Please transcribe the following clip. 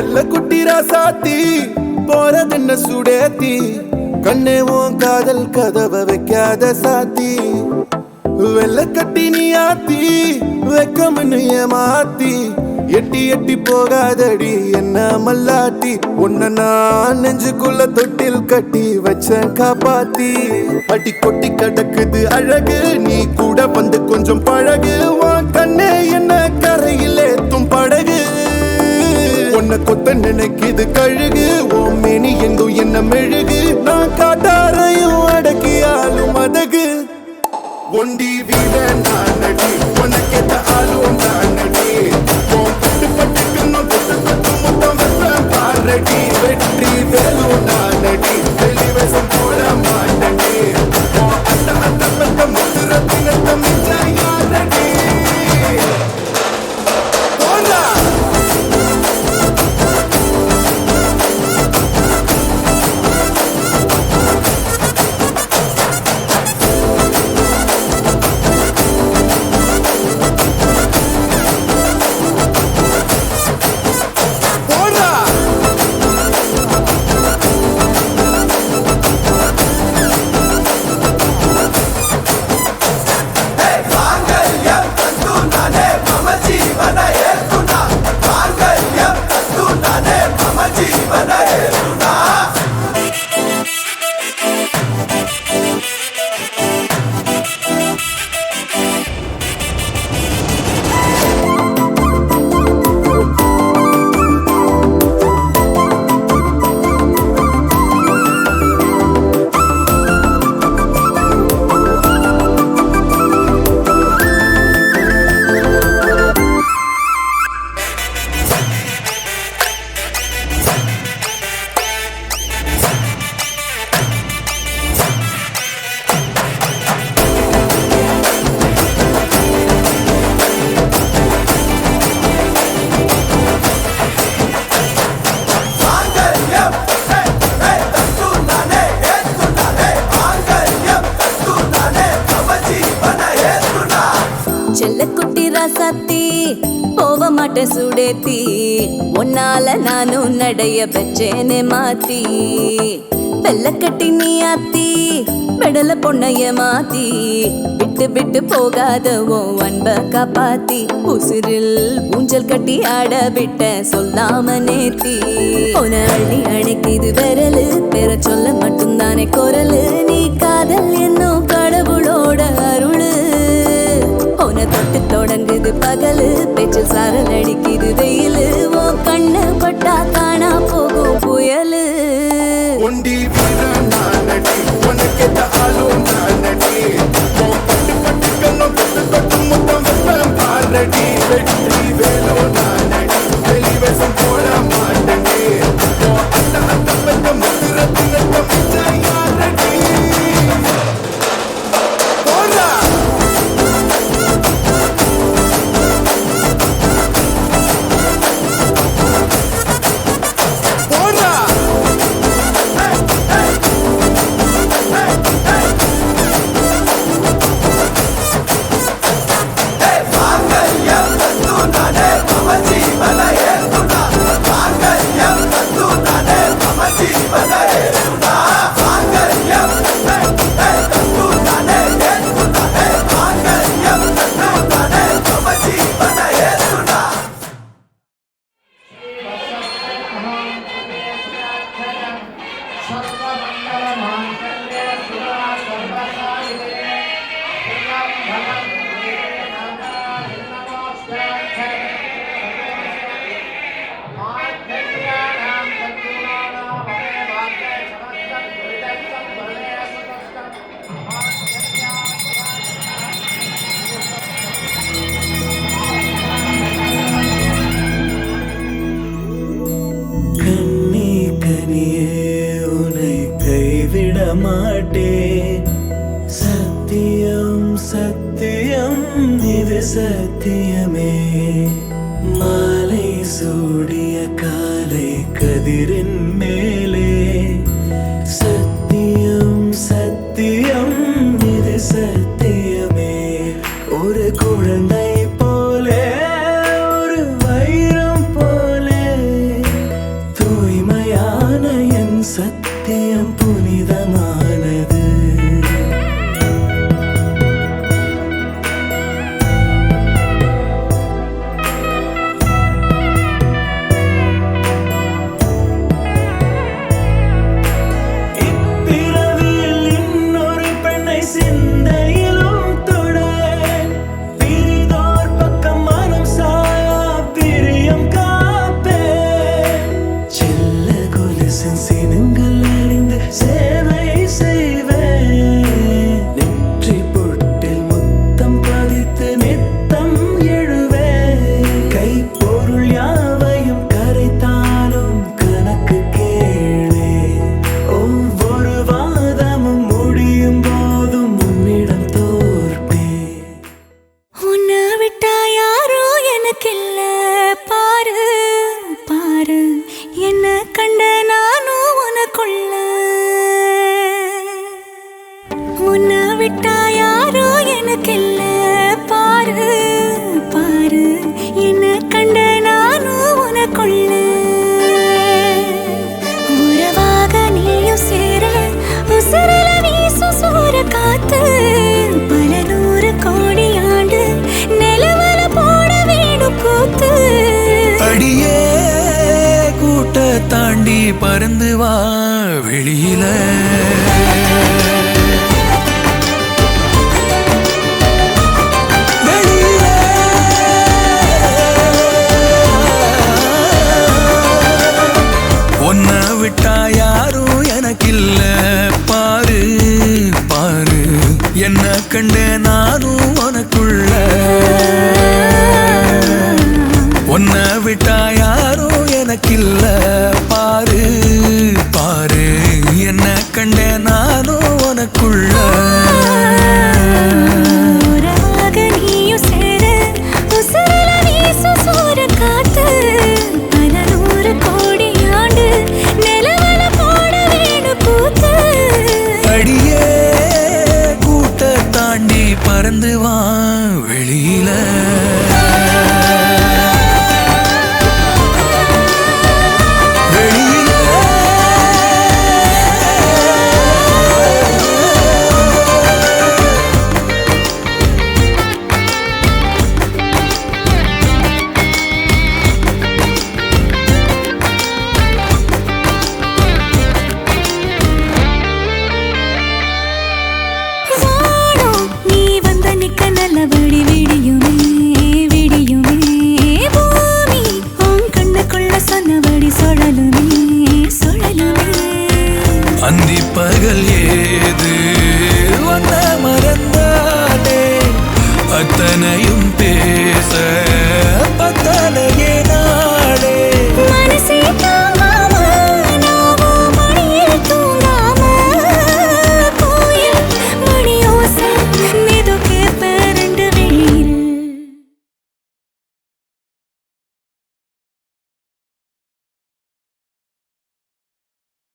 செல்ல குட்டி ராசாத்தி போறதென்ன சுடேத்தி கண்ணே உன் காதல் கதவை வைக்காத சாத்தி வெள்ள கட்டி நீ ஆத்தி வெக்கம்னு ஏமாத்தி எட்டி எட்டி போகாதடி என்ன மல்லாட்டி உன்ன நான் நெஞ்சுக்குள்ள தொட்டில் கட்டி வச்ச காப்பாத்தி அடி கொட்டி கிடக்குது அழகு நீ கூட வந்து கொஞ்சம் பழகு உன் கண்ணே என்ன கரையில் ஏத்தும் படகு உன்னை கொத்த நினைக்குது கழுகு உன் மேனி எங்கும் என்ன மெழுகு நான் காட்டாரையும் அடக்கியாலும் அதகு ஒண்டி வீட நான் நடி உனக்கேத்த ஆளும் நான் நடி பட்டு பட்டுக்கணும் தொட்டு தொட்டு முத்தம் வெப்பம் பாரடி வெற்றி வேலும் நான் நடி வெளிவசம் போட மாட்டடி அந்த அந்த பட்ட முத்துரத்தினத்த மிச்ச யாரடி போனா செல்லக்குட்டி ராசாத்தி போவ மாட்ட சுடேத்தி உன்னால நானும் நடைய பச்சேனே மாத்தி வெள்ளக்கட்டி நீ ஆத்தி பெடல பொண்ணைய மாத்தி விட்டு விட்டு போகாத உன் அன்ப காப்பாத்தி உசிரில் ஊஞ்சல் கட்டி ஆட விட்ட சொல்லாம நேத்தி உன அள்ளி அணைக்குது விரலு பெற சொல்ல மட்டும்தானே குரலு நீ காதல் என்னும் கடவுளோட அருளு உன தொட்டு தொடங்குது பகலு பேச்சில் சாரல் அடிக்குது வெயிலு ஓ கண்ணு பட்டா காணா போகும் புயலு ஒண்டி வீர நான் நடி உனக்கேத்த ஆளும் நான் நடி பட்டு பட்டுக்கணும் தொட்டு தொட்டு முத்தம் வெப்பம் பாரடி வெற்றி வேலும் நான் நடி வெளிவசம் போட மாட்டடி அந்த அந்த பட்ட முத்துரத்தினத்த மிச்ச யாரடி போனா சத்தியம் சத்தியம் இது சத்தியமே மாலை சூடிய காலை கதிரின் மேலே சத்தியம் சத்தியம் இது சத்தியமே ஒரு குழந்தை போலே ஒரு வைரம் போலே அடியே கூட்ட தாண்டி பறந்து வா வெளியில உன்னை விட்டா யாரும் எனக்கில்ல பாரு பாரு என்ன கண்ட நானும் உனக்குள்ள உன்னை விட்டா யாரும் எனக்கில்ல பாரு பாரு என்ன கண்ட நானும் உனக்குள்ள அடியே கூட்ட தாண்டி பறந்து வா வெளியில நல்லபடி விடியுமே விடியுமே பூமி உன் கண்ணுக்குள்ள சொன்னபடி சுழலுமே சுழலுமே அந்தி பகல் ஏது வந்த மறந்தானே அத்தனையும் பேச